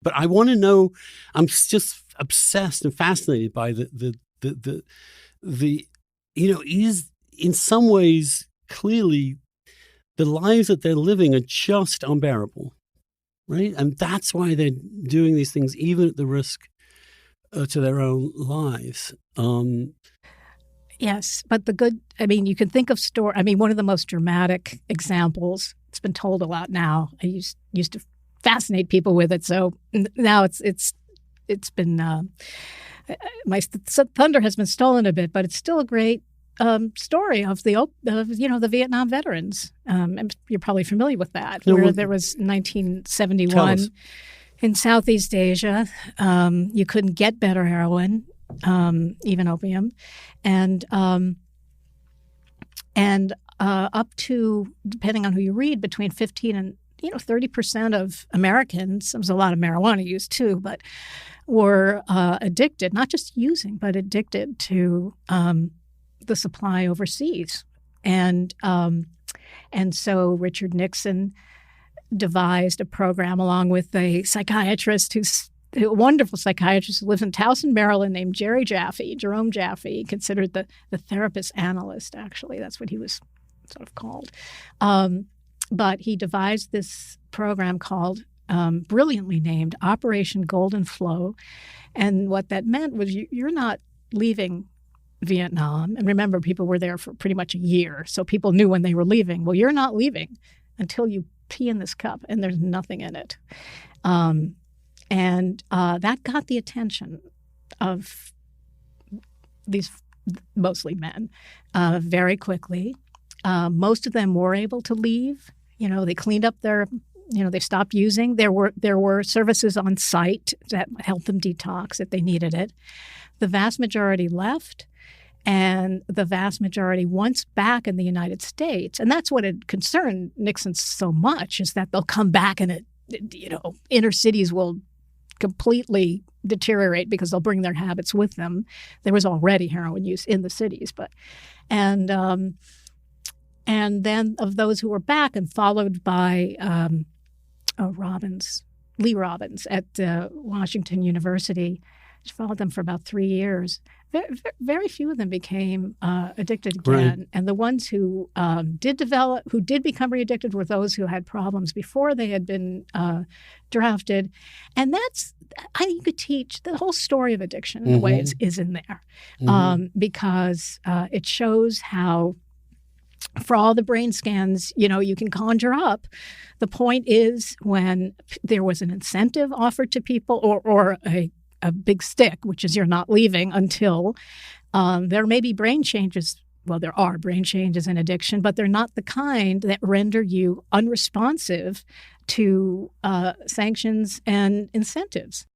But I want to know. I'm just obsessed and fascinated by the is in some ways clearly the lives that they're living are just unbearable, right? And that's why they're doing these things, even at the risk to their own lives. Yes, but you can think of one of the most dramatic examples, it's been told a lot now. I used to fascinate people with it. So now it's been, my thunder has been stolen a bit, but it's still a great story of the Vietnam veterans. And you're probably familiar with that, where there was 1971 in Southeast Asia. You couldn't get better heroin, even opium, and up to, depending on who you read, between 15 and 30% of Americans, there was a lot of marijuana use too, but were addicted, not just using, but addicted to the supply overseas. And so Richard Nixon devised a program along with a psychiatrist a wonderful psychiatrist who lives in Towson, Maryland, named Jerome Jaffe, considered the therapist analyst, actually. That's what he was sort of called. But he devised this program called, brilliantly named, Operation Golden Flow. And what that meant was you're not leaving Vietnam. And remember, people were there for pretty much a year. So people knew when they were leaving. Well, you're not leaving until you pee in this cup and there's nothing in it. And that got the attention of these mostly men very quickly. Most of them were able to leave. They cleaned up they stopped using. There were services on site that helped them detox if they needed it. The vast majority left, and the vast majority, once back in the United States, and that's what had concerned Nixon so much, is that they'll come back and inner cities will completely deteriorate because they'll bring their habits with them. There was already heroin use in the cities, and then of those who were back and followed by Lee Robbins at Washington University, which followed them for about 3 years. Very few of them became addicted again. Right. And the ones who did become re-addicted were those who had problems before they had been drafted. And you could teach the whole story of addiction in a way is in there, because it shows how, for all the brain scans, you can conjure up. The point is when there was an incentive offered to people or a big stick, which is you're not leaving until there may be brain changes. Well, there are brain changes in addiction, but they're not the kind that render you unresponsive to sanctions and incentives.